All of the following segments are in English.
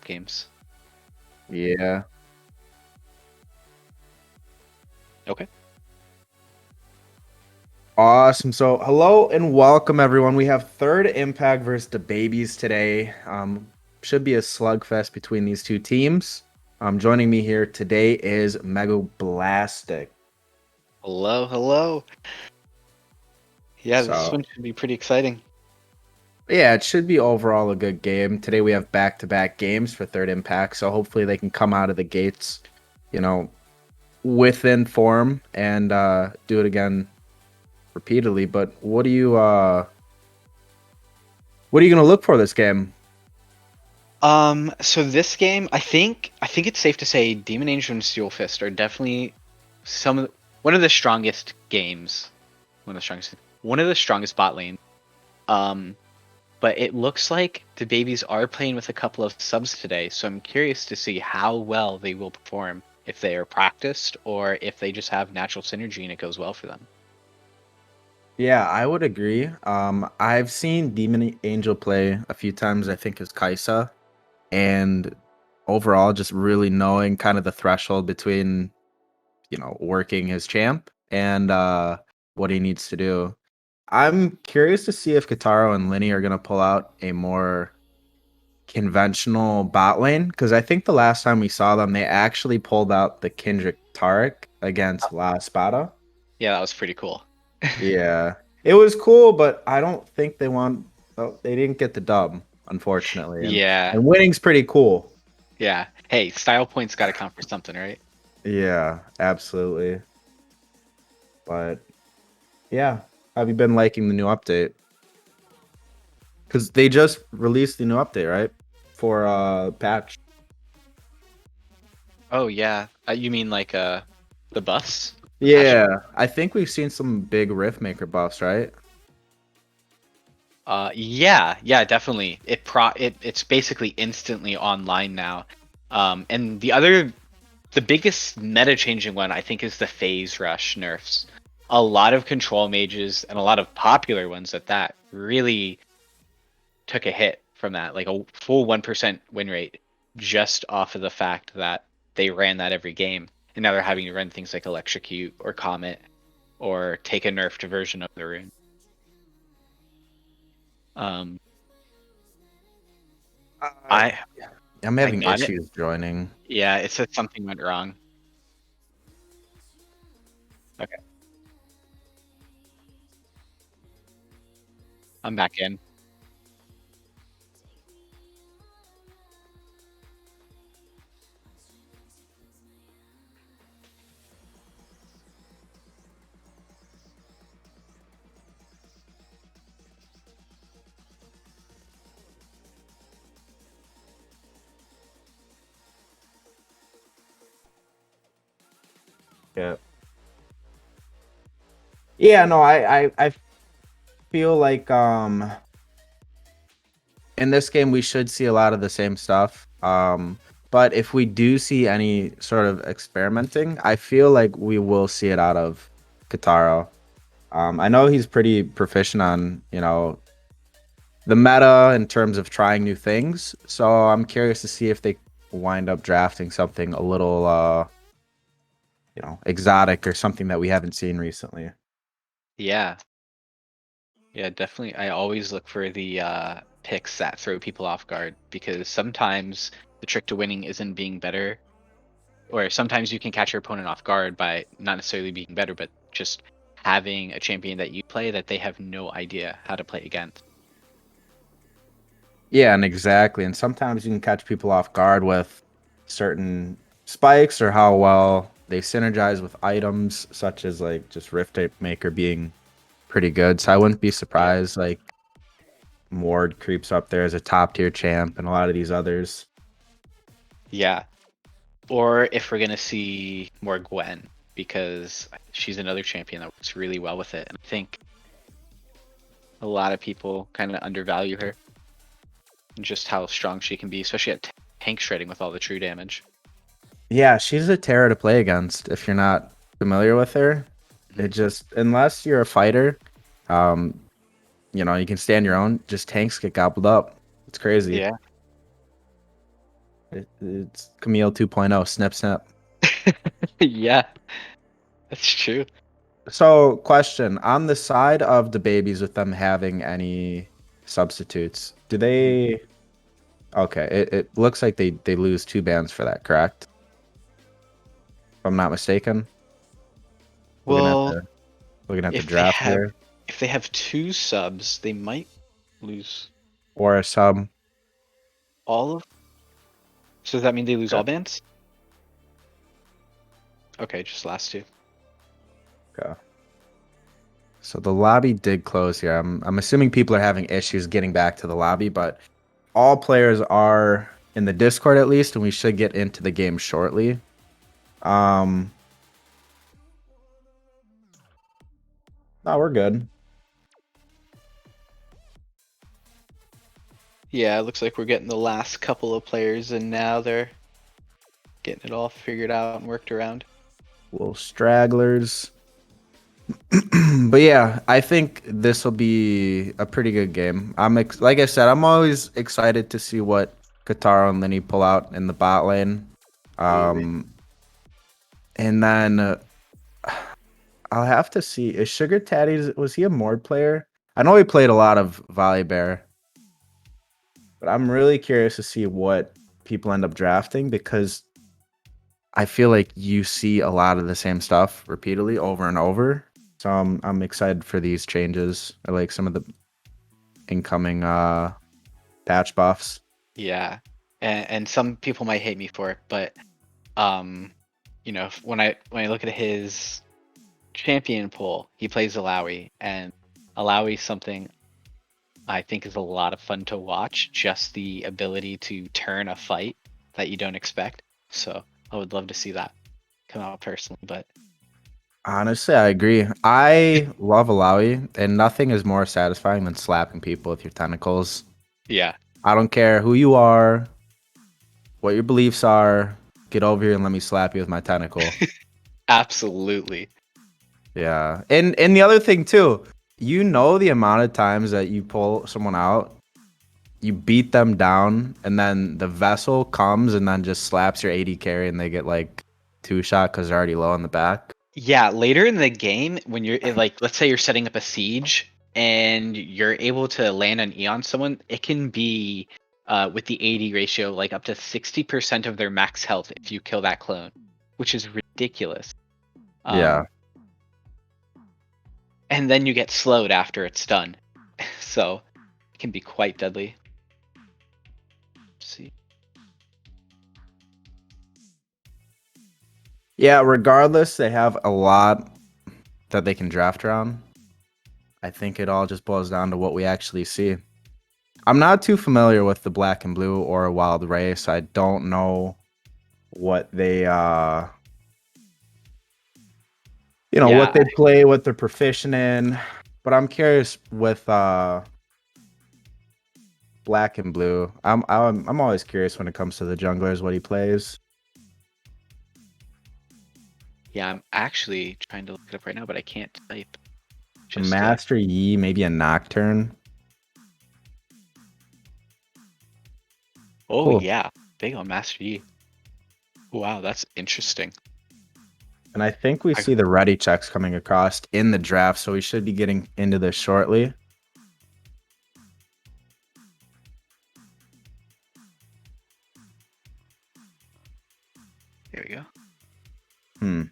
Games. Yeah. Okay. Awesome. So, hello and welcome, everyone. We have Third Impact versus the BabieZ today. Should be a slugfest between these two teams. Joining me here today is Mega Blastic. Hello, hello. Yeah, this one should be pretty exciting. Yeah, it should be overall a good game. Today we have back-to-back games for Third Impact, so hopefully they can come out of the gates, within form and do it again repeatedly. But what are you going to look for this game? So this game, I think it's safe to say Demon Angel and Steel Fist are definitely one of the strongest games. One of the strongest bot lanes. But it looks like the BabieZ are playing with a couple of subs today, so I'm curious to see how well they will perform, if they are practiced or if they just have natural synergy and it goes well for them. Yeah, I would agree. I've seen Demon Angel play a few times, I think, as Kaisa, and overall, just really knowing kind of the threshold between, working his champ and what he needs to do. I'm curious to see if Kataro and Linny are going to pull out a more conventional bot lane, because I think the last time we saw them, they actually pulled out the Kendrick Tarek against La Espada. Yeah, that was pretty cool. Yeah, it was cool, but I don't think they won. Oh, they didn't get the dub, unfortunately. Yeah. And winning's pretty cool. Yeah. Hey, style points got to count for something, right? Yeah, absolutely. But yeah, have you been liking the new update? Because they just released the new update, right? For patch. Oh yeah. You mean like the buffs? The patch? Yeah, I think we've seen some big Rift Maker buffs, right? Yeah, definitely. It's basically instantly online now. And the biggest meta changing one I think is the phase rush nerfs. A lot of control mages and a lot of popular ones at that really took a hit from that, like a full 1% win rate just off of the fact that they ran that every game. And now they're having to run things like Electrocute or Comet or take a nerfed version of the rune. Um, I I'm I having got it. issues joining. Yeah, it said something went wrong. Okay, I'm back in. Yeah. Yeah, no, I feel like in this game we should see a lot of the same stuff. But if we do see any sort of experimenting, I feel like we will see it out of Kataro. I know he's pretty proficient on, the meta in terms of trying new things. So I'm curious to see if they wind up drafting something a little exotic or something that we haven't seen recently. Yeah, yeah, definitely. I always look for the picks that throw people off guard because sometimes the trick to winning isn't being better. or sometimes you can catch your opponent off guard by not necessarily being better, but just having a champion that you play that they have no idea how to play against. Yeah, and exactly. And sometimes you can catch people off guard with certain spikes or how well they synergize with items, such as like just Rift Maker being pretty good. So I wouldn't be Yeah. surprised like Mord creeps up there as a top tier champ and a lot of these others. Yeah. Or if we're gonna see more Gwen, because she's another champion that works really well with it. And I think a lot of people kind of undervalue her and just how strong she can be, especially at tank shredding with all the true damage. Yeah, she's a terror to play against if you're not familiar with her. It Mhm. just unless you're a fighter, um, you can stand your own. Just tanks get gobbled up. It's crazy. Yeah. It's Camille 2.0, snip snip. Yeah, that's true. So, question on the side of the babies with them having any substitutes, do Mhm. they? Okay, it looks like they lose 2 bans for that, correct? If I'm not mistaken. Looking at Well, the looking at the if they draft have here, if they have 2 subs, they might lose or a sub. all of. So does that mean they lose all Okay. bans? Okay, just last 2. Okay. So the lobby did close here. I'm assuming people are having issues getting back to the lobby, but all players are in the Discord at least, and we should get into the game shortly. Um, no, we're good. Yeah, it looks like we're getting the last couple of players, and now they're getting it all figured out and worked around. Little stragglers. But yeah, I think this will be a pretty good game. Like I said, I'm always excited to see what Katara and Lenny pull out in the bot lane. Absolutely. Um, and then I'll have to see. Is Sugar Tatty, was he a Mord player? I know he played a lot of Volibear, but I'm really curious to see what people end up drafting because I feel like you see a lot of the same stuff repeatedly over and over. So I'm excited for these changes. I like some of the incoming patch buffs. Yeah, and some people might hate me for it, but um, when I look at his champion pool, he plays Alawi, and Alawi something I think is a lot of fun to watch. Just the ability to turn a fight that you don't expect. So I would love to see that come out personally, but Honestly, I agree. I love Alawi, and nothing is more satisfying than slapping people with your tentacles. yeah, I don't care who you are, what your beliefs are. Get over here and let me slap you with my tentacle. absolutely. Yeah. And the other thing too, the amount of times that you pull someone out, you beat them down, and then the vessel comes and then just slaps your AD carry and they get like 2 shot because they're already low on the back. Yeah, later in the game, when like, let's say you're setting up a siege and you're able to land an E on someone, it can be with the AD ratio like up to 60% of their max health if you kill that clone, which is ridiculous. Yeah. Um, and then you get slowed after it's done, so it can be quite deadly. Let's see. Yeah, regardless, they have a lot that they can draft around. I think it all just boils down to what we actually see. I'm not too familiar with the black and blue or wild race. I don't know what they what Yeah, they play, what they're proficient in. But I'm curious with black and blue. I'm always curious when it comes to the junglers what he plays. yeah, I'm actually trying to look it up right now, but I can't type. A Just Master Yi, maybe a Nocturne. oh Cool. yeah, big on Master Yi. Wow, that's interesting. And I think we I, see the ready checks coming across in the draft, so we should be getting into this shortly. There we go. Hmm.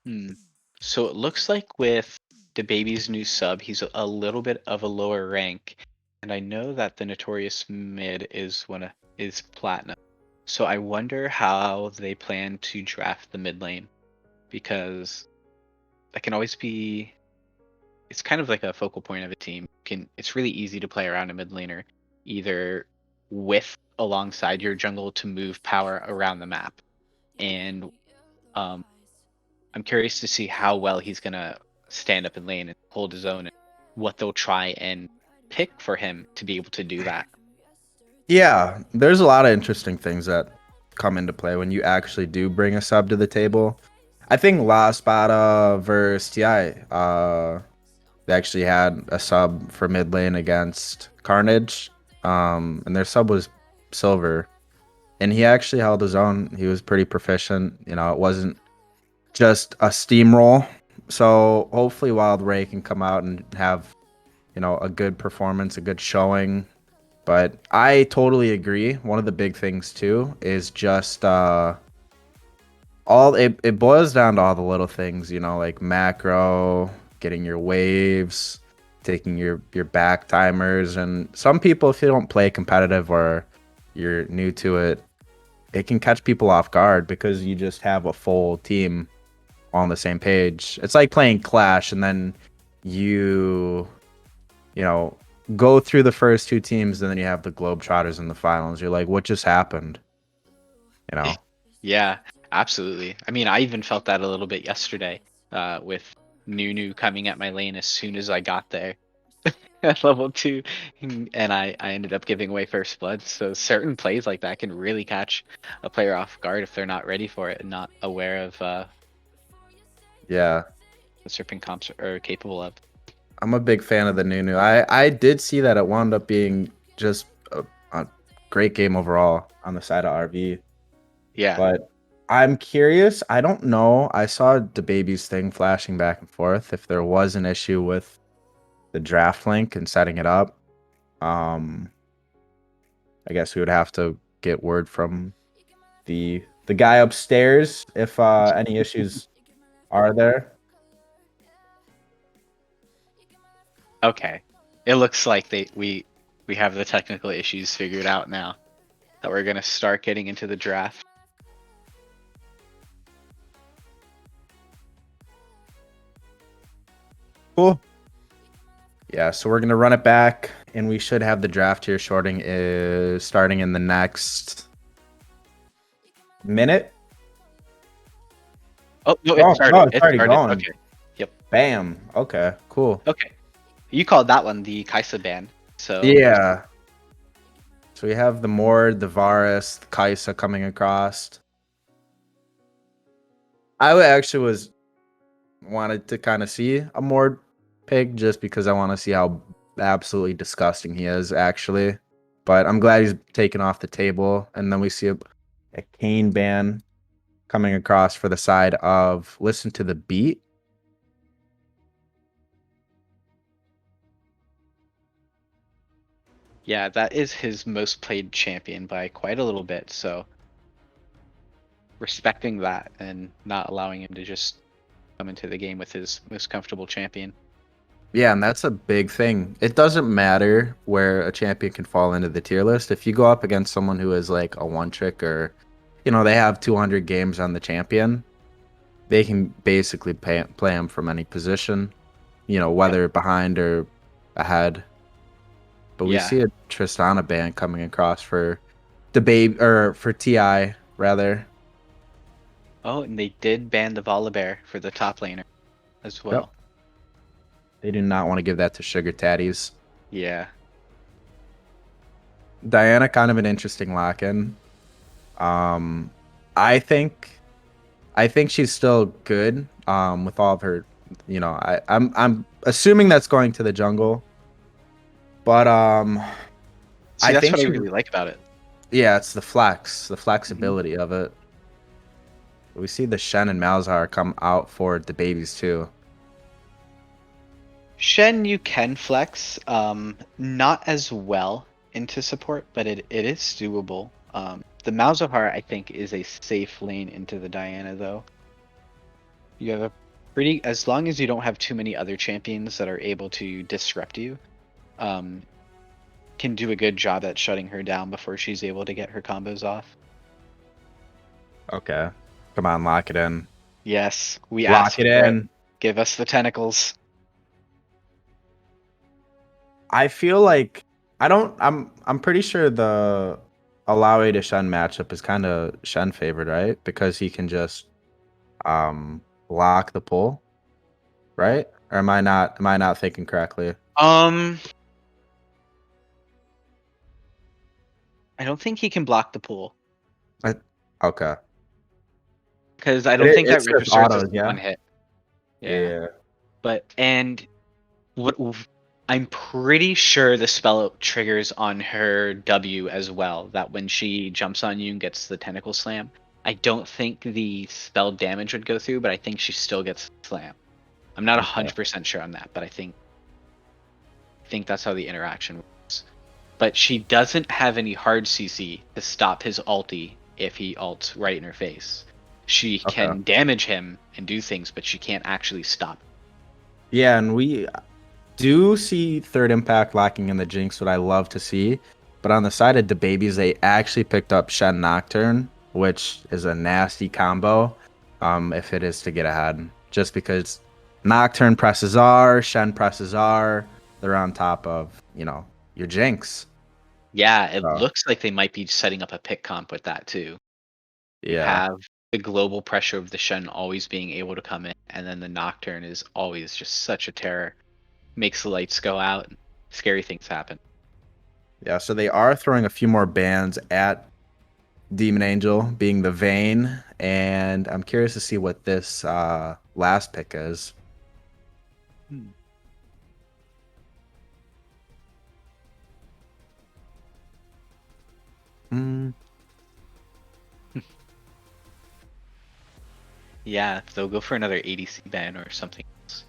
Hmm. So it looks like with the baby's new sub, he's a little bit of a lower rank, and I know that the Notorious mid is platinum. So I wonder how they plan to draft the mid lane because that can always be. It's kind of like a focal point of a team. It's really easy to play around a mid laner, either with alongside your jungle to move power around the map, and um, I'm curious to see how well he's gonna stand up in lane and hold his own, and what they'll try and pick for him to be able to do that. Yeah, there's a lot of interesting things that come into play when you actually do bring a sub to the table. I think La Spada versus TI, they actually had a sub for mid lane against Carnage, and their sub was silver, and he actually held his own. He was pretty proficient. You know, it wasn't just a steamroll. So hopefully, Wild Ray can come out and have a good performance, a good showing. But I totally agree. One of the big things too is just it boils down to all the little things, like macro, getting your waves, taking your back timers, and some people, if you don't play competitive or you're new to it, it can catch people off guard because you just have a full team on the same page. It's like playing Clash and then you you know, go through the first two teams and then you have the Globetrotters in the finals. You're like, what just happened? You know? Yeah, absolutely. I mean, I even felt that a little bit yesterday, with Nunu coming at my lane as soon as I got there at level 2, and I ended up giving away first blood. So certain plays like that can really catch a player off guard if they're not ready for it and not aware of Yeah. what certain comps are capable of. I'm a big fan of the Nunu. I did see that it wound up being just a great game overall on the side of RV. Yeah. But I'm curious. I don't know. I saw the baby's thing flashing back and forth. If there was an issue with the draft link and setting it up, um, I guess we would have to get word from the guy upstairs if any issues are there. Okay. It looks like we have the technical issues figured out now that we're gonna start getting into the draft. Cool. Yeah, so we're gonna run it back, and we should have the draft here shorting is starting in the next minute. Oh no, it Oh no, started. it's It already started. going. Okay. Yep. Bam. Okay, cool. Okay. You called that one the Kaisa ban. So Yeah. So we have the Mord, the Varus, the Kaisa coming across. Actually was wanted to kind of see a Mord pig just because I want to see how absolutely disgusting he is actually. But I'm glad he's taken off the table, and then we see a Kane ban coming across for the side of Listen to the Beat. yeah, that is his most played champion by quite a little bit. So respecting that and not allowing him to just come into the game with his most comfortable champion. Yeah, and that's a big thing. It doesn't matter where a champion can fall into the tier list. If you go up against someone who is like a one trick or, they have 200 games on the champion, they can basically play him from any position, Yep. whether behind or ahead. But we Yeah. see a Tristana ban coming across for the babe or for TI rather. Oh, and they did ban the Volibear for the top laner as Yep. well. They do not want to give that to Sugar Tatties. Yeah. Diana, kind of an interesting lock-in. Um, I think, I think she's still good. With all of her, I'm assuming that's going to the jungle, but See, I that's think what I she, really like about it. yeah, it's the Hmm. flexibility of it. We see the Shen and Malzahar come out for the babies too. Shen, you can flex, not as well. into support, but it is doable. The Malzahar, I think, is a safe lane into the Diana, though. You have a pretty, as long as you don't have too many other champions that are able to disrupt you, um, can do a good job at shutting her down before she's able to get her combos off. Okay. Come on, lock it in. Yes, we Lock asked it for it. in. Give us the tentacles. I feel like I'm pretty sure the Alawi to Shen matchup is kind of Shen favored, right? Because he can just block the pull, right? Or am I not thinking correctly? Um, I don't think he can block the pool I, okay. because I But don't think that it's River just Swords is autos, one yeah? hit. Yeah, Yeah. but and what I'm pretty sure the spell triggers on her W as well. That when she jumps on you and gets the tentacle slam, I don't think the spell damage would go through, but I think she still gets slam. I'm not Okay. 100% sure on that, but I think that's how the interaction works. But she doesn't have any hard CC to stop his ulti if he ults right in her face. She Okay. can damage him and do things, but she can't actually stop. Yeah, and we do see third impact lacking in the Jinx, what I love to see. But on the side of the babies, they actually picked up Shen Nocturne, which is a nasty combo. If it is to get ahead, just because Nocturne presses R, Shen presses R, they're on top of your Jinx. Yeah, it So looks like they might be setting up a pick comp with that too. You yeah, have the global pressure of the Shen always being able to come in, and then the Nocturne is always just such a terror. Makes the lights go out, and scary things happen. yeah. So they are throwing a few more bans at Demon Angel, being the Vayne, and I'm curious to see what this last pick is. Hmm. Hmm. Yeah, they'll go for another ADC ban or something else.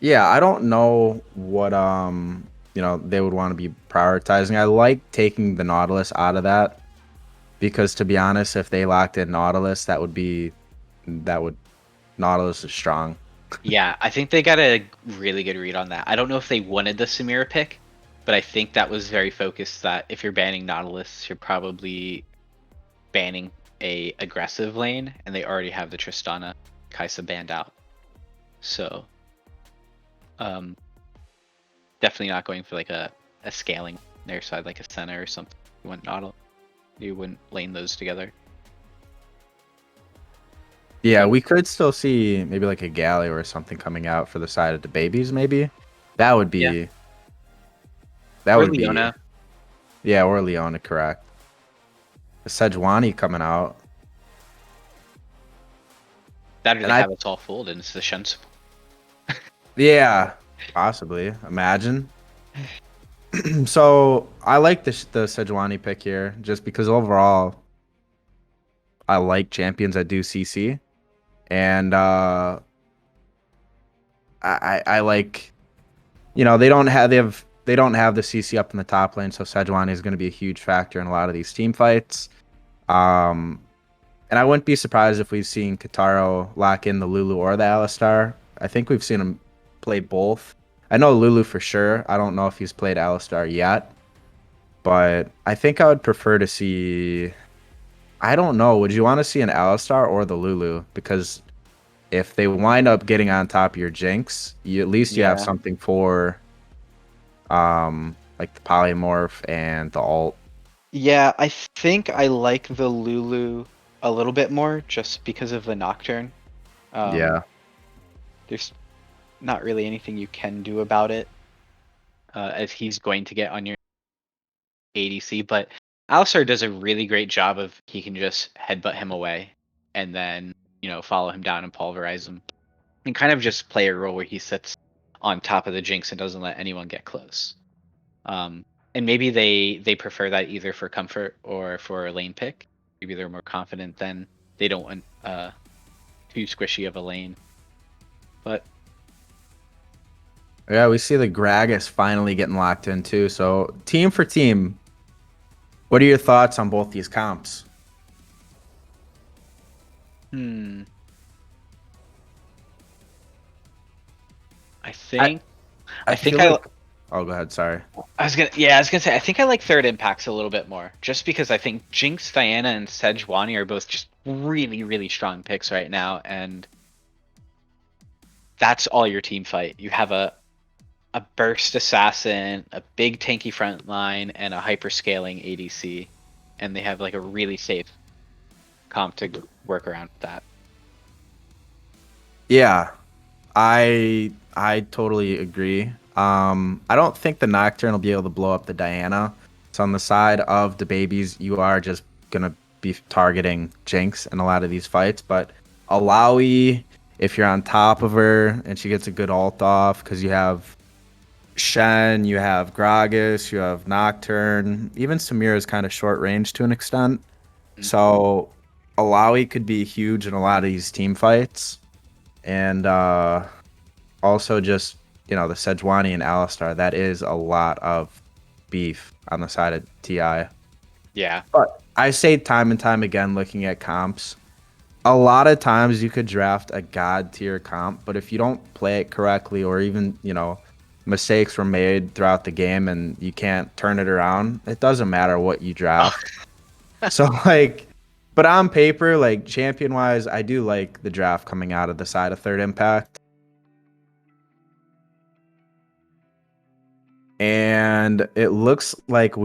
Yeah, I don't know what they would want to be prioritizing. I like taking the Nautilus out of that because to be honest, if they locked in Nautilus, that would Nautilus is strong. Yeah, I think they got a really good read on that. I don't know if they wanted the Samira pick, but I think that was very focused that if you're banning Nautilus, you're probably banning a aggressive lane, and they already have the Tristana Kaisa banned out. So, um, definitely not going for like a scaling their side like a Senna or something. You wouldn't lane those together. Yeah, But we could still see maybe like a Galley or something coming out for the side of the babies, maybe. That would yeah, be that or would be Leona. yeah, or Leona, correct. The Sejuani coming out. That or And they I have us all fooled and it's the Shen support. yeah, possibly. Imagine. So I like the Sejuani pick here just because overall I like champions that do CC, and I like they don't have the CC up in the top lane, so Sejuani is going to be a huge factor in a lot of these team fights. Um, and I wouldn't be surprised if we've seen Kataro lock in the Lulu or the Alistar. I think we've seen him play both. I know Lulu for sure. I don't know if he's played Alistar yet, but I think I would prefer to see. I don't know. Would you want to see an Alistar or the Lulu? Because if they wind up getting on top of your Jinx, at least you have Yeah. something for like the polymorph and the alt. Yeah, I think I like the Lulu a little bit more just because of the Nocturne. Um, Yeah. there's not really anything you can do about it, as he's going to get on your ADC. But Alistar does a really great job of he can just headbutt him away and then follow him down and pulverize him, and kind of just play a role where he sits on top of the Jinx and doesn't let anyone get close. Um, and maybe they prefer that either for comfort or for a lane pick. Maybe they're more confident then they don't want too squishy of a lane. But Yeah, we see the Gragas finally getting locked in too. So team for team, what are your thoughts on both these comps? Hmm. I I think I I think feel like. Oh, go ahead. Sorry. I was gonna say I think I like third impacts a little bit more, just because I think Jinx, Diana, and Sejuani are both just really, really strong picks right now, and that's all your team fight. You have a burst assassin, a big tanky front line, and a hyper scaling ADC, and they have like a really safe comp to work around with that. Yeah, I totally agree. I don't think the Nocturne will be able to blow up the Diana. So on the side of the babies, you are just gonna be targeting Jinx in a lot of these fights. But Alawi, if you're on top of her and she gets a good ult off, because you have Shen, you have Gragas, you have Nocturne. Even Samira is kind of short range to an extent. Mm. So Alawi could be huge in a lot of these team fights. And also just, the Sejuani and Alistar, that is a lot of beef on the side of TI. Yeah, But I say time and time again, looking at comps, a lot of times you could draft a god tier comp, but if you don't play it correctly or even, mistakes were made throughout the game and you can't turn it around, it doesn't matter what you draft. So like, but on paper, like champion wise, I do like the draft coming out of the side of third impact. And it looks like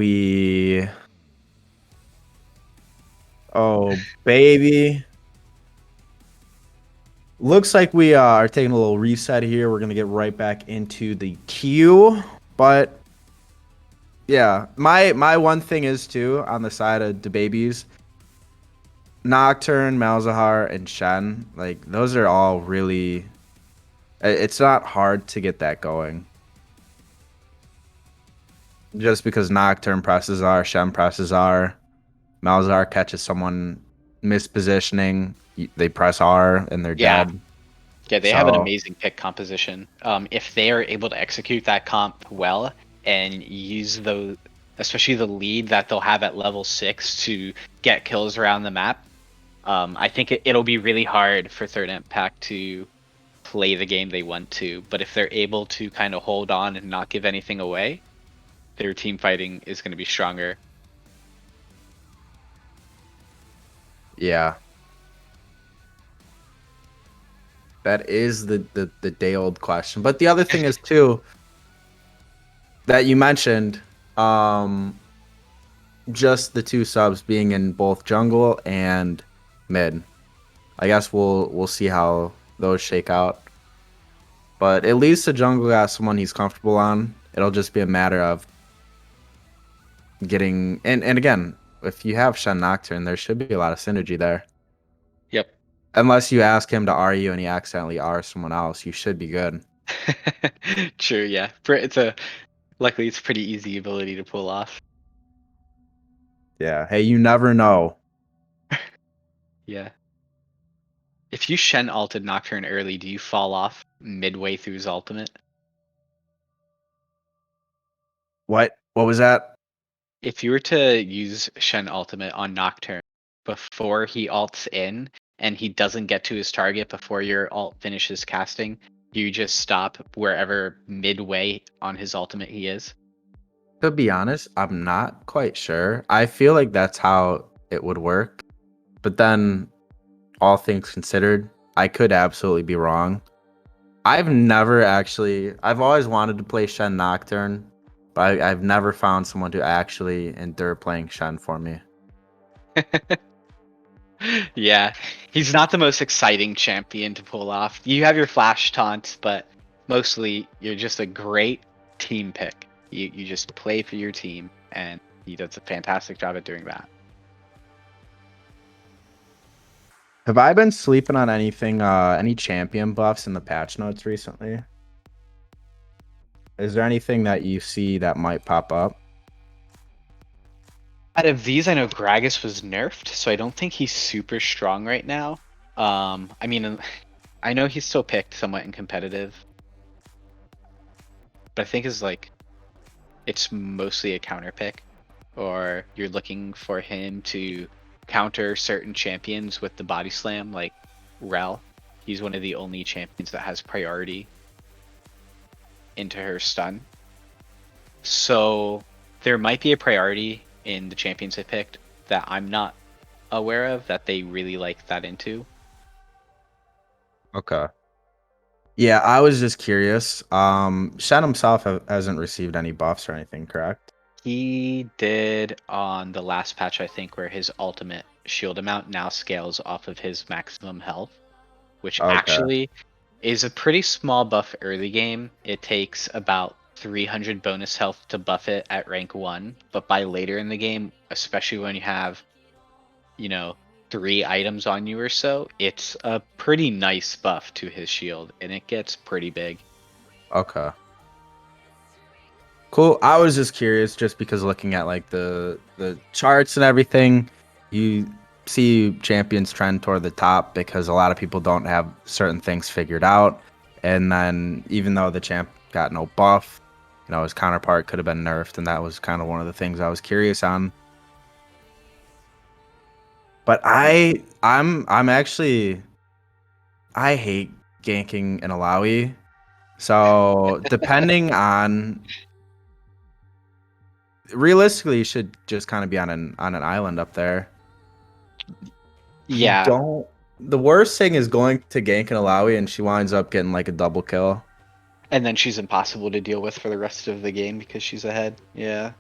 oh baby, looks like we are taking a little reset here. We're gonna get right back into the queue, but yeah, my one thing is too on the side of the babies, Nocturne, Malzahar, and Shen. Like those are all really. It's not hard to get that going. Just because Nocturne presses R, Shen presses R, Malzahar catches someone mispositioning, they press R and they're yeah, dead. yeah. They have an So amazing pick composition. If they are able to execute that comp well and use the, especially the lead that they'll have at level 6 to get kills around the map, I think it'll be really hard for Third Impact to play the game they want to. But if they're able to kind of hold on and not give anything away, their team fighting is going to be stronger. yeah, that is the day old question. But the other thing is too that you mentioned, um, just the two subs being in both jungle and mid. I guess we'll see how those shake out. But at least the jungle got someone he's comfortable on. It'll just be a matter of getting and again, if you have Shen Nocturne, there should be a lot of synergy there. Yep. Unless you ask him to R you and he accidentally R someone else, you should be good. True. Yeah. It's a luckily it's a pretty easy ability to pull off. Yeah. Hey, you never know. Yeah. If you Shen ulted Nocturne early, do you fall off midway through his ultimate? What was that? If you were to use Shen ultimate on Nocturne before he ults in and he doesn't get to his target before your ult finishes casting, you just stop wherever midway on his ultimate he is. To be honest, I'm not quite sure. I feel like that's how it would work. But then, all things considered, I could absolutely be wrong. I've always wanted to play Shen Nocturne, but I've never found someone to actually endure playing Shen for me. Yeah, he's not the most exciting champion to pull off. You have your flash taunts, but mostly you're just a great team pick. You just play for your team, and he does a fantastic job at doing that. Have I been sleeping on anything, any champion buffs in the patch notes recently? Is there anything that you see that might pop up? Out of these, I know Gragas was nerfed, so I don't think he's super strong right now. I mean, I know he's still picked somewhat in competitive. but I think is like it's mostly a counter pick, or you're looking for him to counter certain champions with the body slam, like Rel. He's one of the only champions that has priority into her stun. So there might be a priority in the champions I picked that I'm not aware of that they really like that into. Okay. Yeah, I was just curious. Shen himself hasn't received any buffs or anything, correct? He did on the last patch, I think, where his ultimate shield amount now scales off of his maximum health, which Okay. actually is a pretty small buff early game. It takes about 300 bonus health to buff it at rank 1, but by later in the game, especially when you have, you know, 3 items on you or so, it's a pretty nice buff to his shield, and it gets pretty big. Okay. Cool. I was just curious, just because looking at like the charts and everything, you see champions trend toward the top because a lot of people don't have certain things figured out. And then even though the champ got no buff, his counterpart could have been nerfed, and that was kind of one of the things I was curious on. But I'm actually I hate ganking an Alawi. So depending on realistically, you should just kind of be on an island up there. I Yeah, don't. The worst thing is going to gank an Alawi and she winds up getting like a double kill. and then she's impossible to deal with for the rest of the game because she's ahead. Yeah.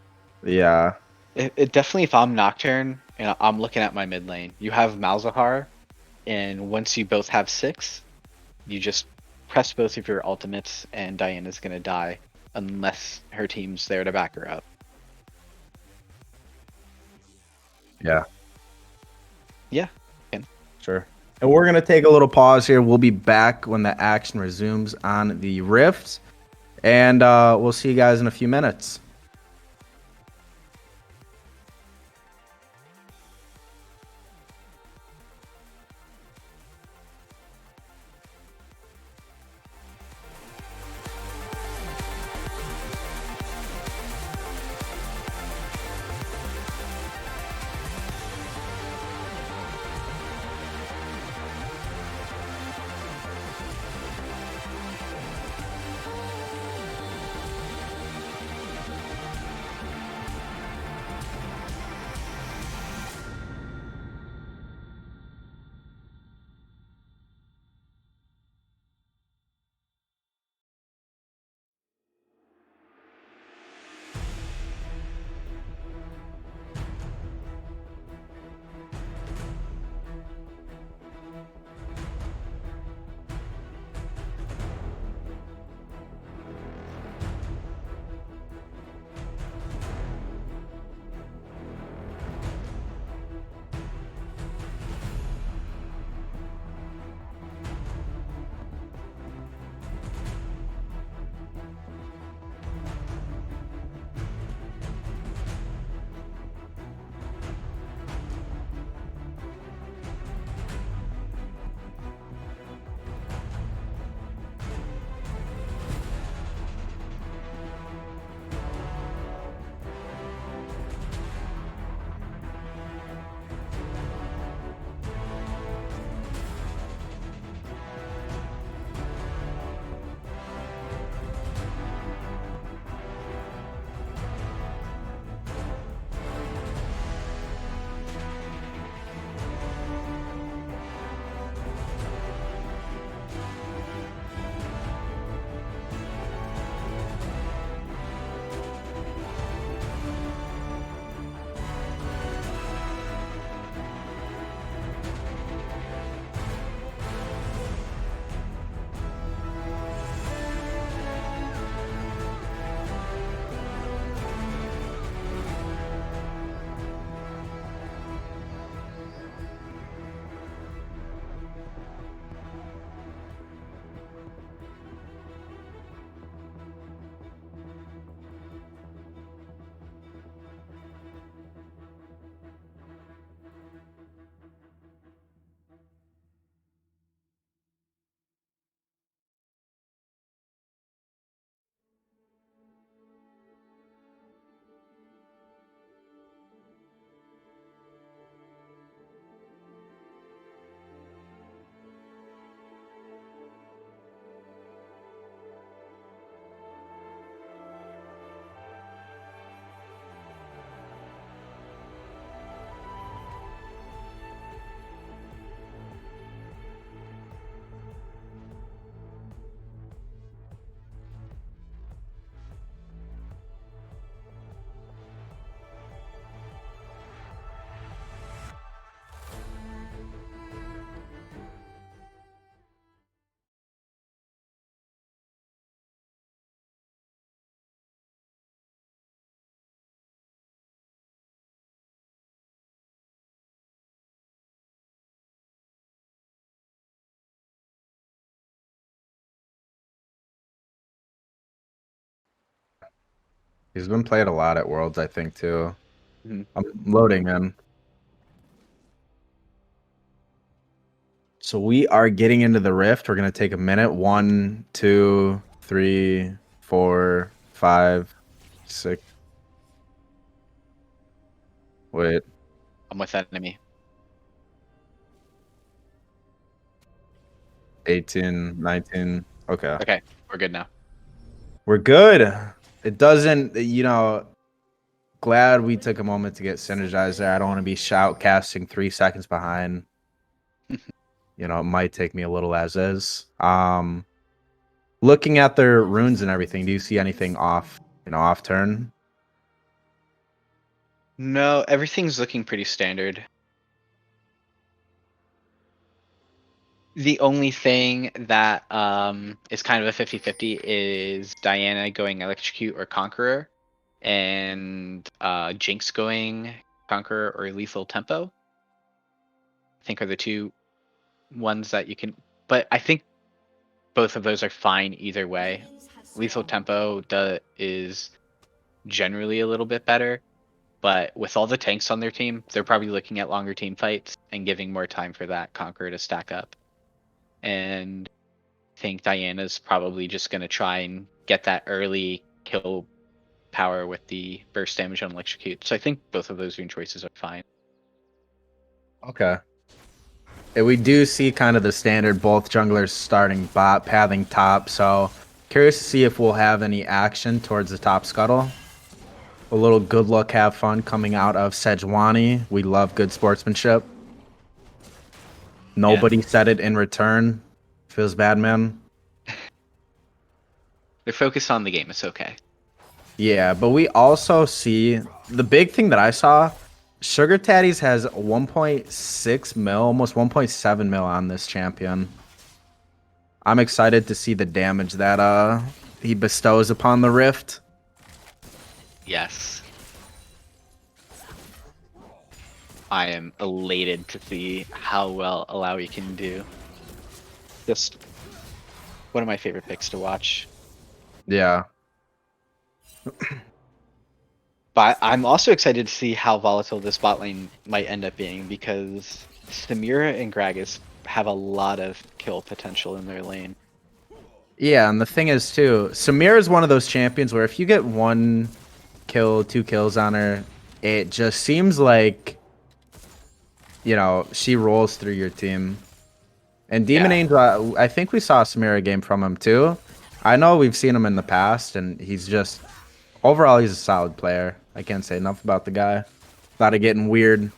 Yeah. It definitely, if I'm Nocturne and I'm looking at my mid lane, you have Malzahar, and once you both have 6, you just press both of your ultimates, and Diana's gonna die unless her team's there to back her up. Yeah. Yeah. And Sure. And we're gonna take a little pause here. We'll be back when the action resumes on the Rift, and we'll see you guys in a few minutes. He's been played a lot at Worlds, I think, too. Mhm. I'm loading in. So we are getting into the rift. We're gonna take a minute. 1, 2, 3, 4, 5, 6. Wait, I'm with enemy. 18, 19. Okay. Okay, we're good now. We're good. It doesn't, glad we took a moment to get synergized there. I don't want to be shout casting 3 seconds behind. It might take me a little as is. Looking at their runes and everything, do you see anything off turn? No, everything's looking pretty standard. The only thing that is kind of a 50-50 is Diana going Electrocute or Conqueror, and Jinx going Conqueror or Lethal Tempo. I think are the two ones that you can. But I think both of those are fine either way. Lethal Tempo is generally a little bit better, but with all the tanks on their team, they're probably looking at longer team fights and giving more time for that Conqueror to stack up. And I think Diana's probably just going to try and get that early kill power with the burst damage on Electrocute. So I think both of those rune choices are fine. Okay. And we do see kind of the standard both junglers starting bot, pathing top. So curious to see if we'll have any action towards the top scuttle. A little good luck, have fun coming out of Sejuani. We love good sportsmanship. Nobody said it in return. Feels bad, man. They're focused on the game. It's okay. Yeah, but we also see the big thing that I saw. Sugar Daddies has 1.6 mil, almost 1.7 mil on this champion. I'm excited to see the damage that he bestows upon the Rift. Yes. I am elated to see how well Alawi can do. Just one of my favorite picks to watch. Yeah. But I'm also excited to see how volatile this bot lane might end up being, because Samira and Gragas have a lot of kill potential in their lane. Yeah, and the thing is too, Samira is one of those champions where if you get 1 kill, 2 kills on her, it just seems like she rolls through your team. And Demon Yeah. Angel, I think we saw a Samira game from him too. I know we've seen him in the past, and he's just overall he's a solid player. I can't say enough about the guy. Thought of getting weird.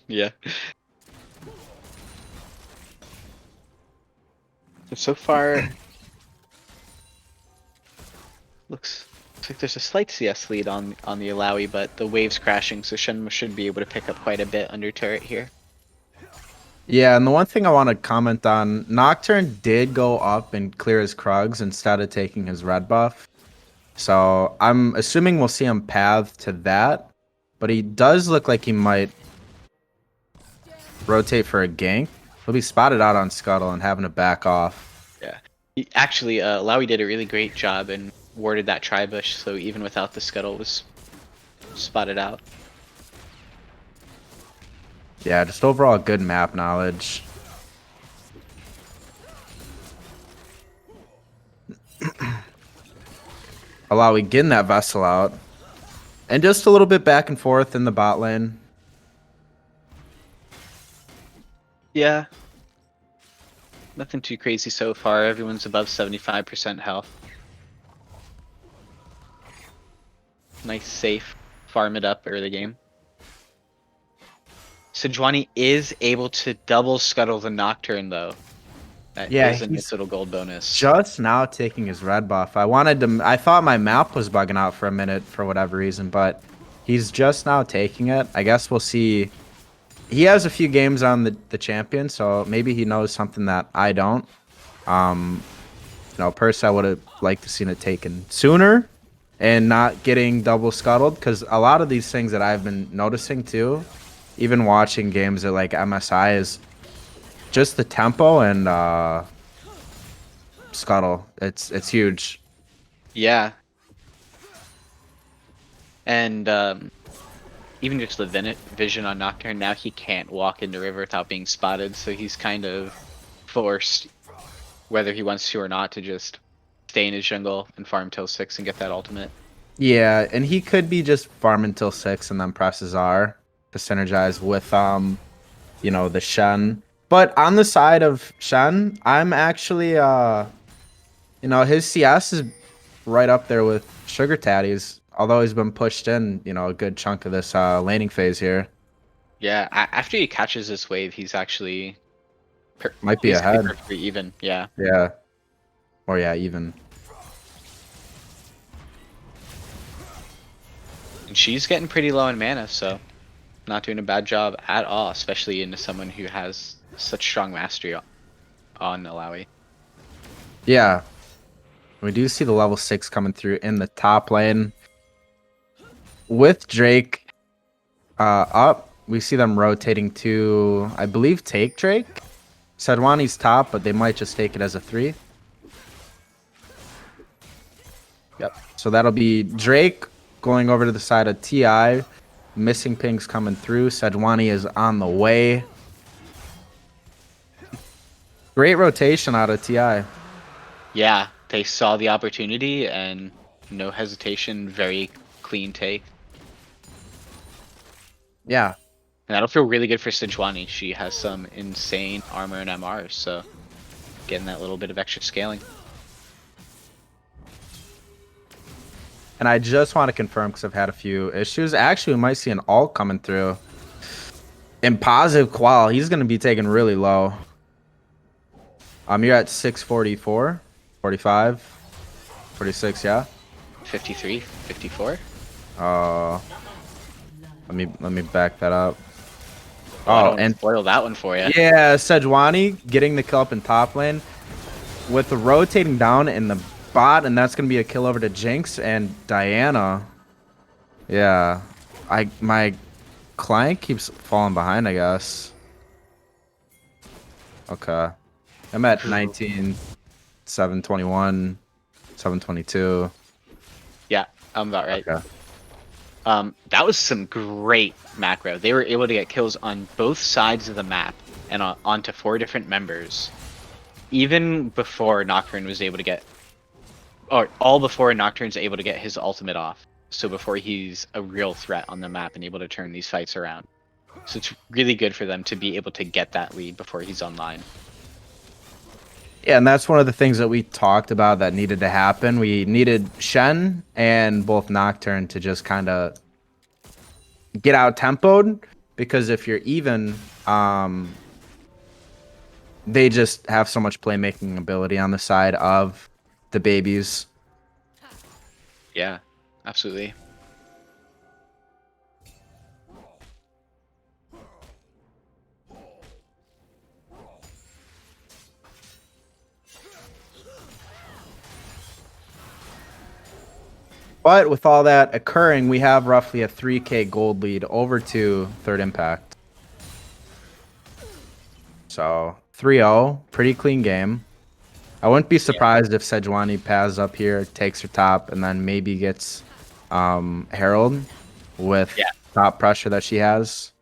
Yeah. So far, looks like there's a slight CS lead on the Alawi, but the wave's crashing, so Shenmue should be able to pick up quite a bit under turret here. Yeah, and the one thing I want to comment on, Nocturne did go up and clear his Krugs instead of taking his red buff. So I'm assuming we'll see him path to that. But he does look like he might rotate for a gank. He'll be spotted out on Scuttle and having to back off. Yeah. Actually, Alawi did a really great job and warded that Tribush, so even without the Scuttle was spotted out. Yeah, just overall good map knowledge. Alawi getting that Vessel out. And just a little bit back and forth in the bot lane. Yeah. Nothing too crazy so far. Everyone's above 75% health. Nice, safe. Farm it up early game. Sejuani is able to double scuttle the Nocturne, though. That is a nice little gold bonus. Just now taking his red buff. I thought my map was bugging out for a minute for whatever reason, but he's just now taking it. I guess we'll see. He has a few games on the champion, so maybe he knows something that I don't. Personally, I would have liked to seen it taken sooner and not getting double scuttled, because a lot of these things that I've been noticing too, even watching games at like MSI, is just the tempo and scuttle. It's huge. Yeah, and even just the vision on Nocturne, now he can't walk into river without being spotted, so he's kind of forced, whether he wants to or not, to just stay in his jungle and farm till 6 and get that ultimate. Yeah, and he could be just farming till 6 and then presses R to synergize with the Shen. But on the side of Shen, I'm actually his CS is right up there with Sugar Daddy's, although he's been pushed in, a good chunk of this laning phase here. Yeah, after he catches this wave, he's actually Might be he's gonna be ahead. perfectly even. Yeah. Yeah. Or yeah, even. And she's getting pretty low in mana, so not doing a bad job at all, especially into someone who has such strong mastery on Alawi. Yeah. We do see the level 6 coming through in the top lane. With Drake up, we see them rotating to, I believe, take Drake. Sedwani's top, but they might just take it as a 3. Yep. So that'll be Drake going over to the side of TI. Missing pings coming through. Sedwani is on the way. Great rotation out of TI. Yeah, they saw the opportunity and no hesitation, very clean take. Yeah. And that'll feel really good for Sejuani. She has some insane armor and MRs, so getting that little bit of extra scaling. And I just want to confirm because I've had a few issues. Actually, we might see an ult coming through. In positive qual, he's going to be taken really low. You're at 644, 45, 46, yeah? 53, 54. Let me back that up. Oh, And spoil that one for you. yeah, Sejuani getting the kill up in top lane with the rotating down in the bot, and that's gonna be a kill over to Jinx and Diana. Yeah, my client keeps falling behind, I guess. Okay, I'm at 19, 721, 722. Yeah, I'm about right. Okay. That was some great macro. They were able to get kills on both sides of the map and onto 4 different members, even before Nocturne was able to get, or all before Nocturne's able to get his ultimate off. So before he's a real threat on the map and able to turn these fights around. So it's really good for them to be able to get that lead before he's online. Yeah, and that's one of the things that we talked about that needed to happen. We needed Shen and both Nocturne to just kind of get out tempoed, because if you're even, they just have so much playmaking ability on the side of the BabieZ. Yeah, absolutely. But with all that occurring, we have roughly a 3k gold lead over to Third Impact. So 3-0, pretty clean game. I wouldn't be surprised if Sejuani Paz up here takes her top and then maybe gets Herald with top pressure that she has.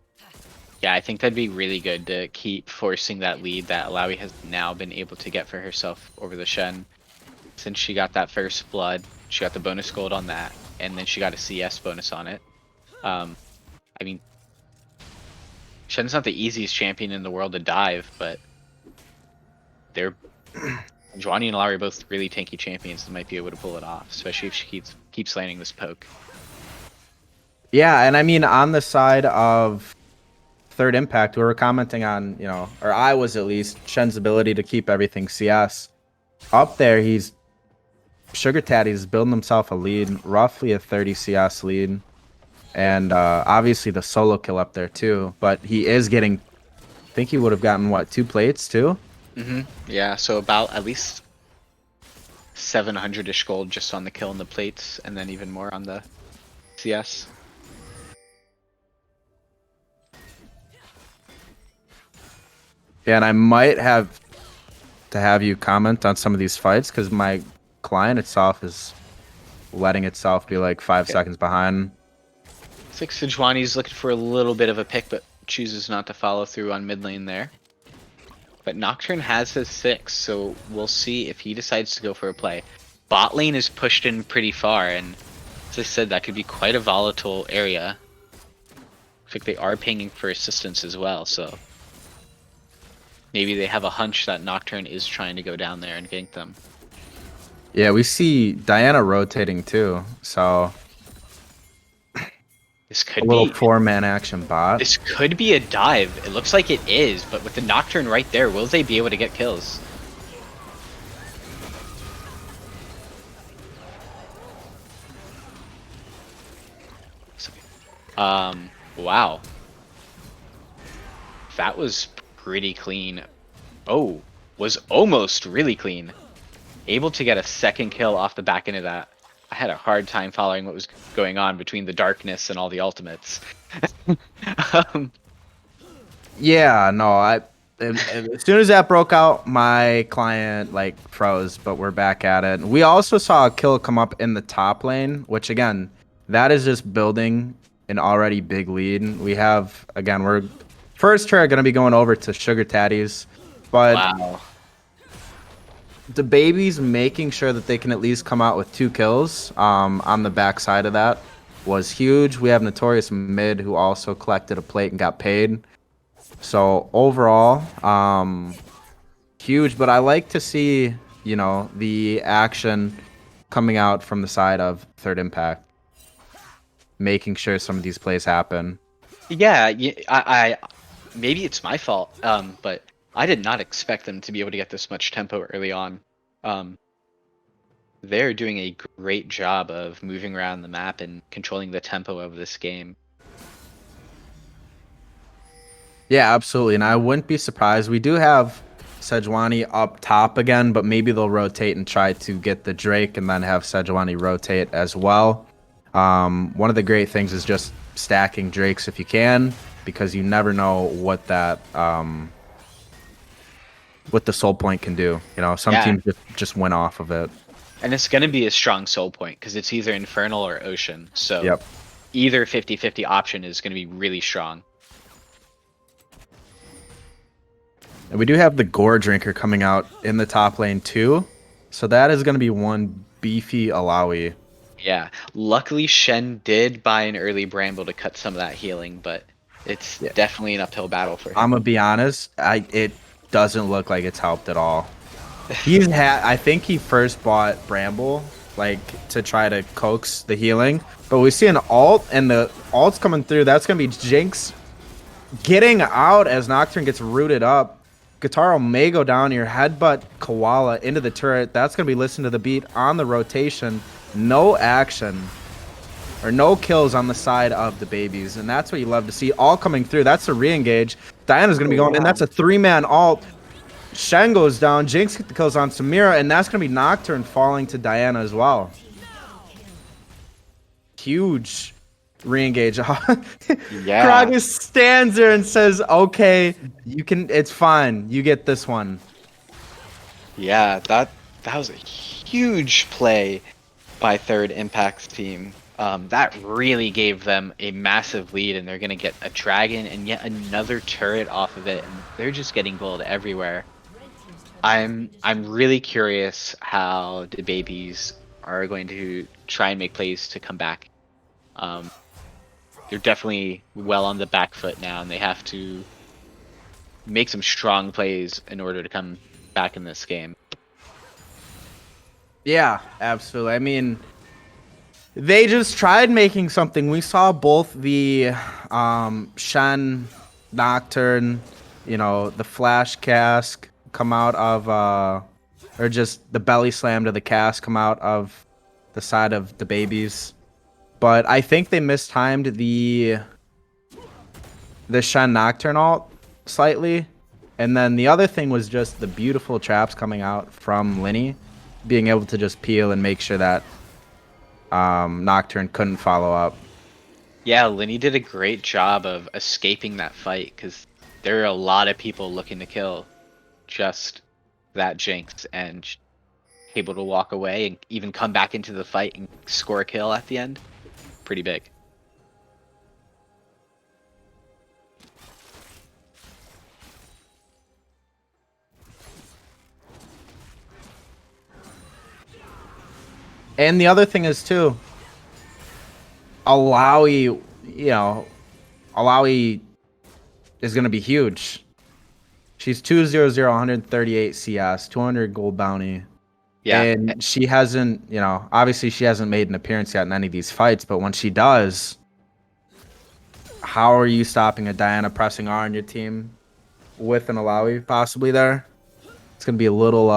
Yeah, I think that'd be really good to keep forcing that lead that Alawi has now been able to get for herself over the Shen. Since she got that first blood, she got the bonus gold on that, and then she got a CS bonus on it. I mean, Shen's not the easiest champion in the world to dive, but they're Juani and Alawi are both really tanky champions that might be able to pull it off, especially if she keeps landing this poke. Yeah, and I mean, on the side of Third Impact, we were commenting on, or I was at least, Shen's ability to keep everything CS. Up there, Sugar Daddy's building himself a lead, roughly a 30 CS lead. And obviously the solo kill up there too. But he is getting, I think he would have gotten, what, 2 plates too? Yeah, so about at least 700-ish gold just on the kill and the plates, and then even more on the CS. Yeah, and I might have to have you comment on some of these fights because my client itself is letting itself be like 5 seconds behind. Looks like Sejuani's looking for a little bit of a pick, but chooses not to follow through on mid lane there. But Nocturne has his 6, so we'll see if he decides to go for a play. Bot lane is pushed in pretty far, and as I said, that could be quite a volatile area. Looks like they are pinging for assistance as well, so maybe they have a hunch that Nocturne is trying to go down there and gank them. Yeah, we see Diana rotating too, so This a could little be 4-man action bot. this could be a dive. It looks like it is, but with the Nocturne right there, will they be able to get kills? Wow. That was pretty clean. Oh, was almost really clean. Able to get a second kill off the back end of that. I had a hard time following what was going on between the darkness and all the ultimates. um, Yeah, no, as soon as that broke out, my client like froze, but we're back at it. We also saw a kill come up in the top lane, which again, that is just building an already big lead. We have again, we're first turret gonna be going over to Sugar Tatties, but wow. the babies making sure that they can at least come out with 2 kills on the backside of that was huge. We have Notorious Mid who also collected a plate and got paid. So overall, huge, but I like to see, you know, the action coming out from the side of Third Impact, making sure some of these plays happen. Yeah, I maybe it's my fault, but I did not expect them to be able to get this much tempo early on. Um, they're doing a great job of moving around the map and controlling the tempo of this game. Yeah, absolutely, and I wouldn't be surprised. We do have Sejuani up top again, but maybe they'll rotate and try to get the Drake and then have Sejuani rotate as well. One of the great things is just stacking Drakes if you can, because you never know what that what the soul point can do. You know, some Yeah, teams just win off of it. and it's going to be a strong soul point because it's either Infernal or Ocean. So Yep. either 50-50 option is going to be really strong. And we do have the Gore Drinker coming out in the top lane too. So that is going to be one beefy Alawi. Yeah, luckily Shen did buy an early Bramble to cut some of that healing, but it's Yeah. definitely an uphill battle for I'm him. gonna be honest, it doesn't look like it's helped at all. He's had I think he first bought Bramble like to try to coax the healing, but we see an alt and the alt's coming through. That's gonna be Jinx getting out as Nocturne gets rooted up. Guitar may go down here, headbutt Koala into the turret. That's going to be listened to the beat on the rotation. No action or no kills on the side of the babies. And that's what you love to see all coming through. That's a re-engage. Diana's going to be going in. That's a 3-man alt. Shen goes down. Jinx get the kills on Samira. And that's going to be Nocturne falling to Diana as well. Huge re-engage. Yeah. Gragas stands there and says, "Okay, you can. It's fine. You get this one." Yeah, that was a huge play by Third Impact's team. That really gave them a massive lead, and they're gonna get a dragon and yet another turret off of it, and they're just getting gold everywhere. I'm really curious how the babies are going to try and make plays to come back. They're definitely well on the back foot now, and they have to make some strong plays in order to come back in this game. Yeah, absolutely. I mean, they just tried making something. We saw both the Shen, Nocturne, you know, the Flash Cask come out of, or just the belly slam to the cask come out of the side of the babies. But I think they mistimed the Shen Nocturne ult slightly. And then the other thing was just the beautiful traps coming out from Linny, being able to just peel and make sure that Nocturne couldn't follow up. Yeah, Linny did a great job of escaping that fight because there are a lot of people looking to kill just that Jinx, and able to walk away and even come back into the fight and score a kill at the end. Pretty big. And the other thing is too, Alawi, Alawi is going to be huge. She's 200, 138 CS, 200 gold bounty. Yeah. And she hasn't, obviously she hasn't made an appearance yet in any of these fights, but when she does, how are you stopping a Diana pressing R on your team with an Alawi possibly there? It's going to be a little,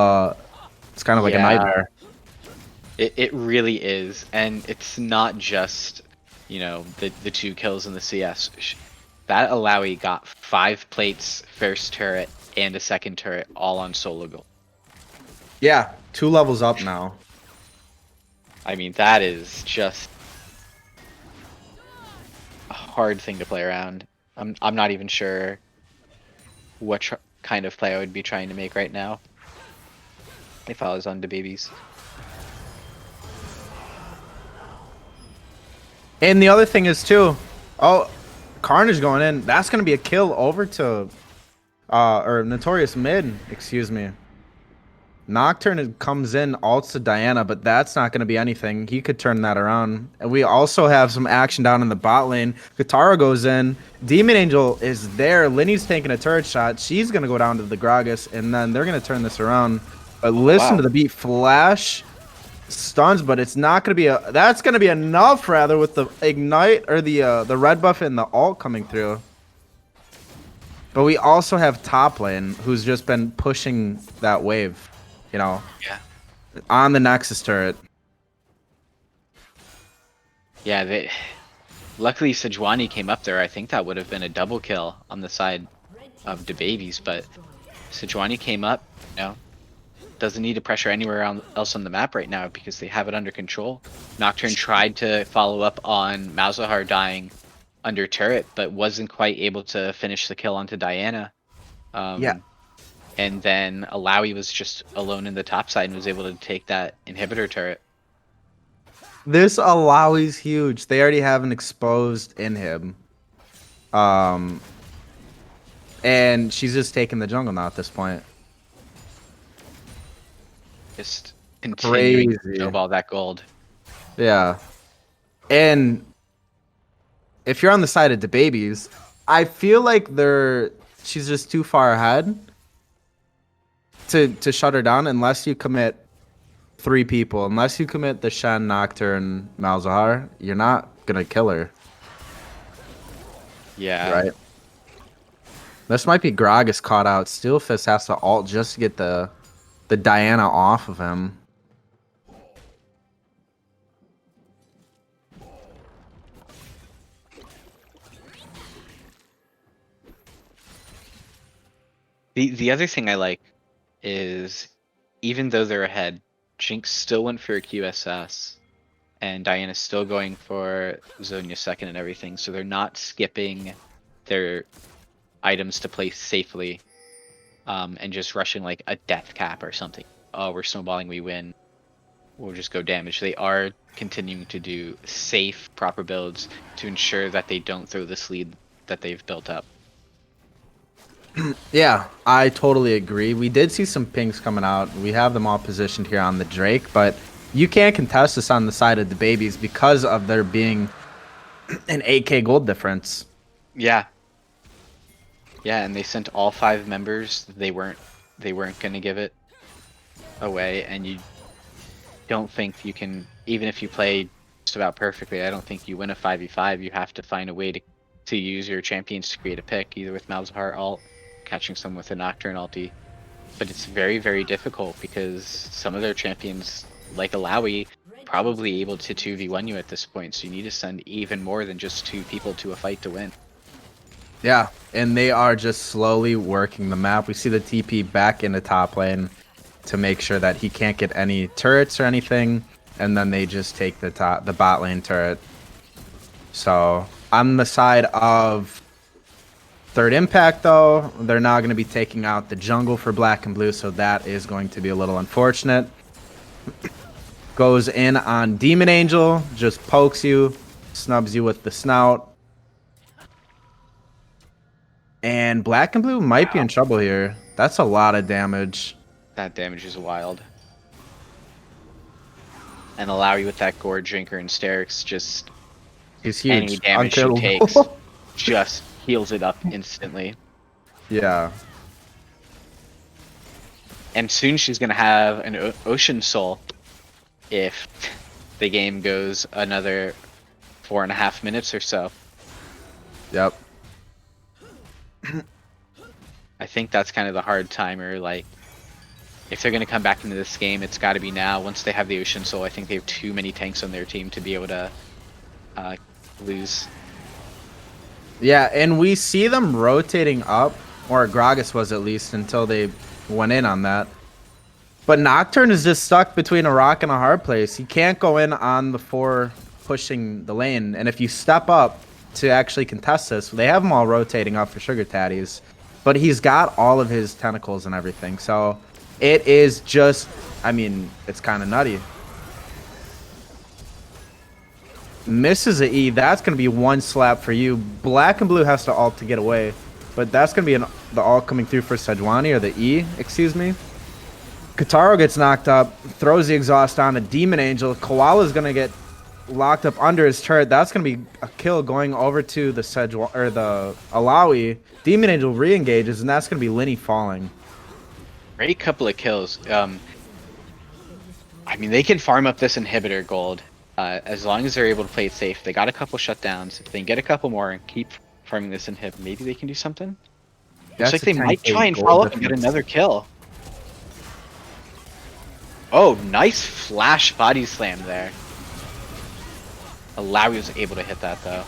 it's kind of like a nightmare. It really is. And it's not just, the 2 kills in the CS. That Alawi got 5 plates, first turret, and a second turret, all on solo gold. Yeah, 2 levels up now. I mean, that is just a hard thing to play around. I'm not even sure what kind of play I would be trying to make right now if I was on the BabieZ. And the other thing is too, Carnage going in. That's gonna be a kill over to, or Notorious mid. Excuse me. Nocturne comes in, ults to Diana, but that's not going to be anything. He could turn that around. And we also have some action down in the bot lane. Katara goes in. Demon Angel is there. Linny's taking a turret shot. She's going to go down to the Gragas, and then they're going to turn this around. But listen to the beat. Flash stuns, but it's not going to be a... That's going to be enough, rather, with the Ignite or the red buff and the ult coming through. But we also have top lane, who's just been pushing that wave. On the Nexus turret. Yeah, luckily Sejuani came up there. I think that would have been a double kill on the side of the BabieZ, but Sejuani came up, doesn't need to pressure anywhere else on the map right now because they have it under control. Nocturne tried to follow up on Malzahar dying under turret, but wasn't quite able to finish the kill onto Diana. And then Alawi was just alone in the top side and was able to take that inhibitor turret. This Alawi's huge. They already have an exposed inhib. And she's just taking the jungle now at this point. Just continuing to snowball that gold. Yeah. And if you're on the side of the BabieZ, I feel like she's just too far ahead to shut her down unless you commit 3 people. Unless you commit the Shen, Nocturne, Malzahar, you're not gonna kill her. Yeah. Right. This might be Gragas caught out. Steelfist has to ult just to get the Diana off of him. The other thing I like is even though they're ahead, Jinx still went for a QSS, and Diana's still going for Zhonya second and everything, so they're not skipping their items to play safely, and just rushing like a death cap or something. Oh, we're snowballing, we win. We'll just go damage. They are continuing to do safe, proper builds to ensure that they don't throw this lead that they've built up. Yeah, I totally agree. We did see some pings coming out. We have them all positioned here on the Drake, but you can't contest this on the side of the BabieZ because of there being an 8k gold difference. Yeah. Yeah, and they sent all 5 members. They weren't going to give it away, and you don't think you can, even if you play just about perfectly, I don't think you win a 5v5. You have to find a way to use your champions to create a pick, either with Malzahar ult, catching some with a Nocturne ulti. But it's very, very difficult because some of their champions, like Alawi, probably able to 2v1 you at this point, so you need to send even more than just 2 people to a fight to win. Yeah, and they are just slowly working the map. We see the TP back in the top lane to make sure that he can't get any turrets or anything, and then they just take the bot lane turret. So on the side of Third Impact, though, they're now going to be taking out the jungle for Black and Blue, so that is going to be a little unfortunate. Goes in on Demon Angel, just pokes you, snubs you with the snout. And Black and Blue might be in trouble here. That's a lot of damage. That damage is wild. And Alawi with that Gore Drinker and Sterix, just He's any huge. damage she takes Unkillable. just heals it up instantly. Yeah. And soon she's gonna have an Ocean Soul if the game goes another 4.5 minutes or so. Yep. I think that's kind of the hard timer. Like, if they're gonna come back into this game, it's got to be now. Once they have the Ocean Soul, I think they have too many tanks on their team to be able to lose. Yeah, and we see them rotating up, or Gragas was at least, until they went in on that. But Nocturne is just stuck between a rock and a hard place. He can't go in on the 4 pushing the lane. And if you step up to actually contest this, they have them all rotating up for Sugar Tatties. But he's got all of his tentacles and everything. So it is just, I mean, it's kind of nutty. Misses a E. That's going to be 1 slap for you. Black and Blue has to ult to get away. But that's going to be the ult coming through for Sejuani, or the E, excuse me. Kataro gets knocked up, throws the exhaust on a Demon Angel. Koala's going to get locked up under his turret. That's going to be a kill going over to the or the Alawi. Demon Angel re-engages, and that's going to be Linny falling. Great couple of kills. I mean, they can farm up this inhibitor gold as long as they're able to play it safe. They got a couple shutdowns. If they can get a couple more and keep farming this inhib, maybe they can do something. Looks like they might try and follow up and get another kill. Oh, nice flash body slam there. Alawi was able to hit that though.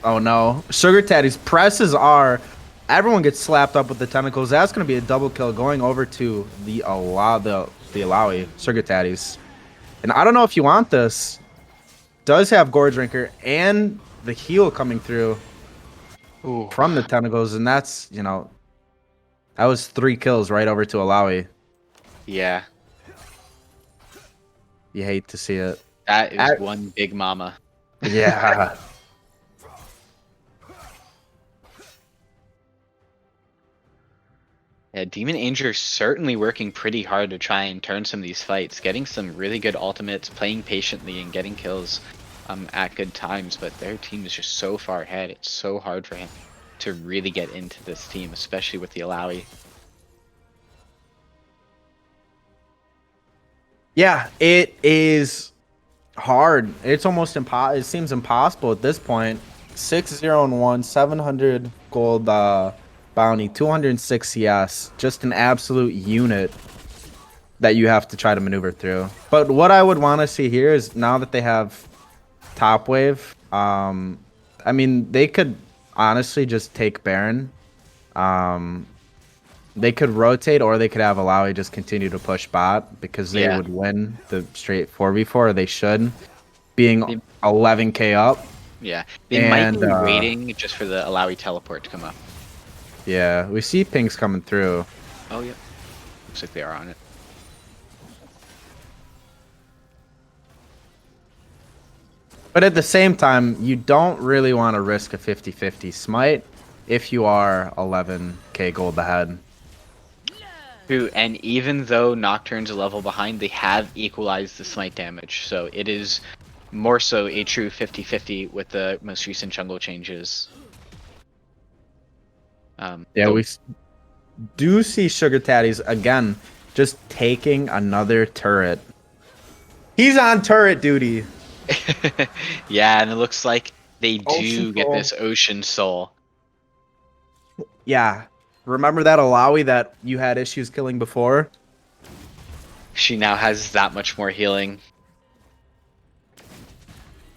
Oh no. Sugar Tatties presses R. Everyone gets slapped up with the tentacles. That's going to be a double kill going over to the Alawi, Sugar Tatties. And I don't know if you want this. Does have Gore Drinker and the heal coming through from the tentacles. And that's, you know, that was 3 kills right over to Alawi. Yeah. You hate to see it. That is one big mama. Yeah. Yeah, Demon Angel certainly working pretty hard to try and turn some of these fights, getting some really good ultimates, playing patiently, and getting kills at good times. But their team is just so far ahead. It's so hard for him to really get into this team, especially with the Alawi. Yeah, it is hard. It's almost impossible. It seems impossible at this point. 6-0-1, 700 gold bounty, 206 CS. Just an absolute unit that you have to try to maneuver through. But what I would want to see here is now that they have top wave, I mean, they could honestly just take Baron. They could rotate, or they could have Alawi just continue to push bot, because they would win the straight 4v4, or they should, being 11k up. Yeah, they might be waiting just for the Alawi teleport to come up. Yeah, we see pings coming through. Oh, yeah. Looks like they are on it. But at the same time, you don't really want to risk a 50-50 smite if you are 11k gold ahead. True, and even though Nocturne's a level behind, they have equalized the smite damage, so it is more so a true 50-50 with the most recent jungle changes. Yeah, we do see Sugar Tatties again, just taking another turret. He's on turret duty. Yeah, and it looks like they do get this Ocean Soul. Yeah. Remember that Alawi that you had issues killing before? She now has that much more healing.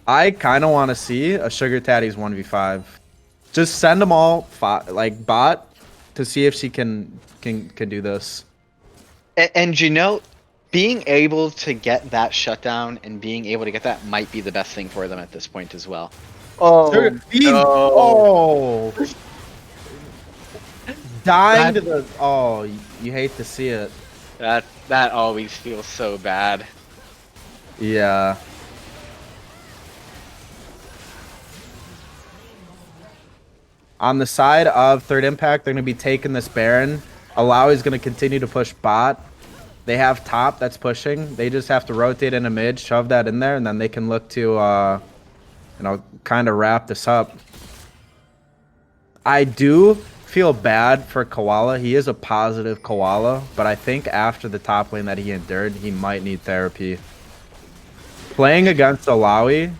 I kind of want to see a Sugar Tatties 1v5. Just send them all like bot to see if she can do this. And you know, being able to get that shutdown and being able to get that might be the best thing for them at this point as well. Oh, no. Oh. dying That to the. Oh, you hate to see it. that always feels so bad. Yeah. On the side of Third Impact, they're going to be taking this Baron. Alawi is going to continue to push bot. They have top that's pushing. They just have to rotate into mid, shove that in there, and then they can look to, kind of wrap this up. I do feel bad for Koala. He is a positive Koala, but I think after the top lane that he endured, he might need therapy. Playing against Alawi,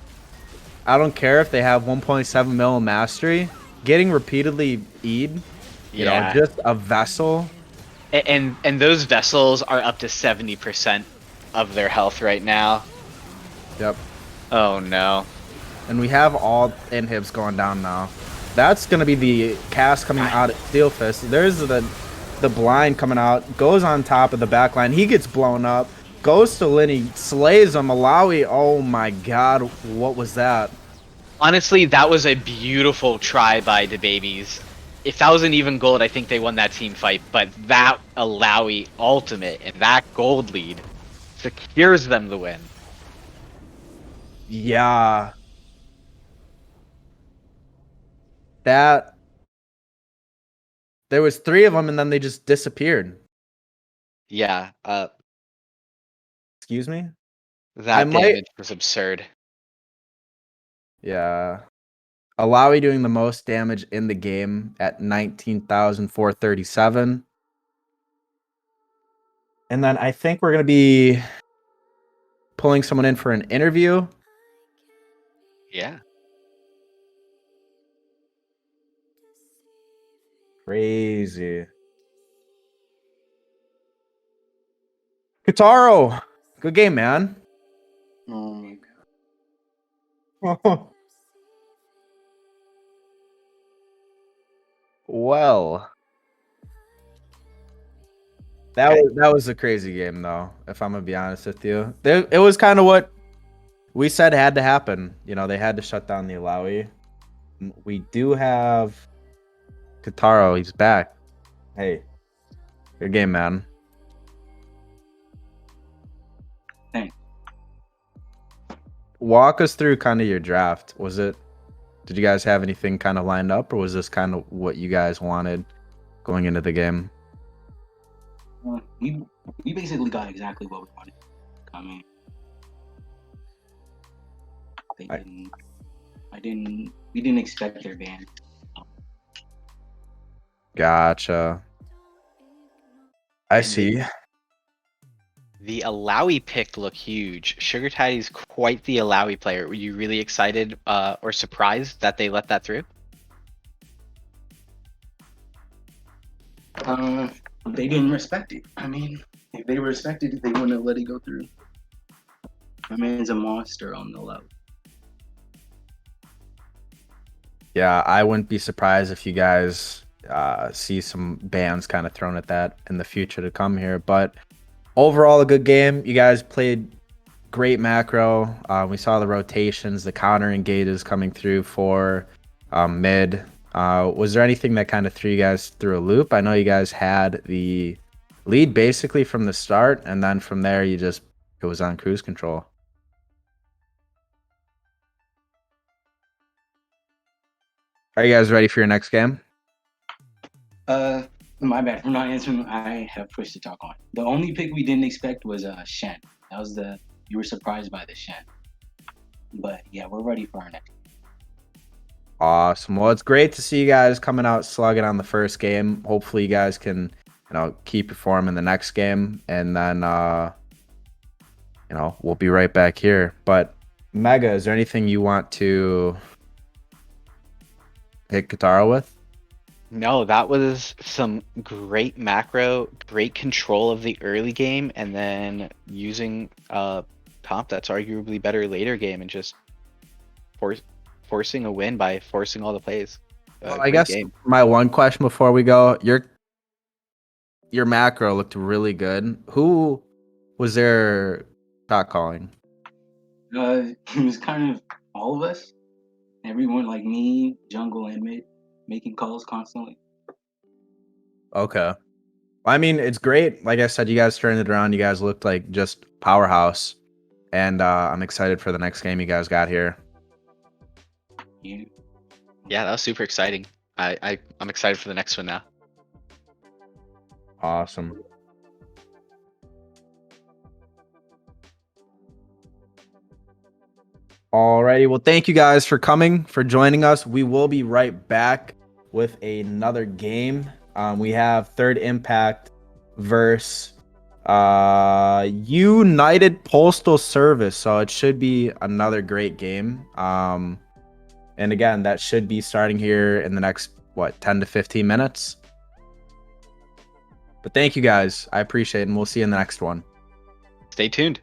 I don't care if they have 1.7 mil mastery. Getting repeatedly E'd, Yeah. just a vessel. And those vessels are up to 70% of their health right now. Yep. Oh no. And we have all inhibs going down now. That's gonna be the cast coming out at Steel Fist. There's the blind coming out, goes on top of the backline. He gets blown up, goes to Lenny, slays him. Malawi, oh my god, what was that? Honestly, that was a beautiful try by the BabieZ. If that was an even gold, I think they won that team fight. But that Alawi ultimate and that gold lead secures them the win. Yeah. That there was three of them and then they just disappeared. Yeah, Excuse me? I that might damage was absurd. Yeah. Alawi doing the most damage in the game at 19,437. And then I think we're going to be pulling someone in for an interview. Yeah. Crazy. Kataro, good game, man. Oh my Well, Okay. that was a crazy game, though. If I'm gonna be honest with you, it was kind of what we said had to happen. They had to shut down the Alawi. We do have Kataro. He's back. Hey, good game, man. Thanks. Walk us through kind of your draft. Did you guys have anything kind of lined up, or was this kind of what you guys wanted going into the game? We basically got exactly what we wanted. I mean, we didn't expect their ban. Gotcha. I And see. the Alawi pick looked huge. Sugar Tidy's quite the Alawi player. Were you really excited or surprised that they let that through? They didn't respect it. I mean, if they respected it, they wouldn't have let it go through. My man's a monster on the level. Yeah, I wouldn't be surprised if you guys see some bans kind of thrown at that in the future to come here. But overall, a good game. You guys played great macro. We saw the rotations, the counter engages coming through for mid. Was there anything that kind of threw you guys through a loop? I know you guys had the lead basically from the start, and then from there, it was on cruise control. Are you guys ready for your next game? My bad for not answering. I have push to talk on. The only pick we didn't expect was Shen. That was you were surprised by the Shen. But yeah, we're ready for our next. Awesome. Well, it's great to see you guys coming out slugging on the first game. Hopefully, you guys can, keep performing the next game, and then, we'll be right back here. But Mega, is there anything you want to hit Katara with? No, that was some great macro, great control of the early game, and then using comp that's arguably better later game and just forcing a win by forcing all the plays. Well, I Great guess game. my one question before we go, your macro looked really good. Who was their shot calling? It was kind of all of us. Everyone like me, jungle and mid, making calls constantly. Okay. I mean, it's great. Like I said, you guys turned it around. You guys looked like just powerhouse. And I'm excited for the next game you guys got here. You, Yeah, that was super exciting. I'm excited for the next one now. Awesome. Alrighty. Well, thank you guys for coming, for joining us. We will be right back with another game. We have Third Impact versus United Postal Service. So it should be another great game. And again, that should be starting here in the next, 10 to 15 minutes. But thank you guys. I appreciate it, and we'll see you in the next one. Stay tuned.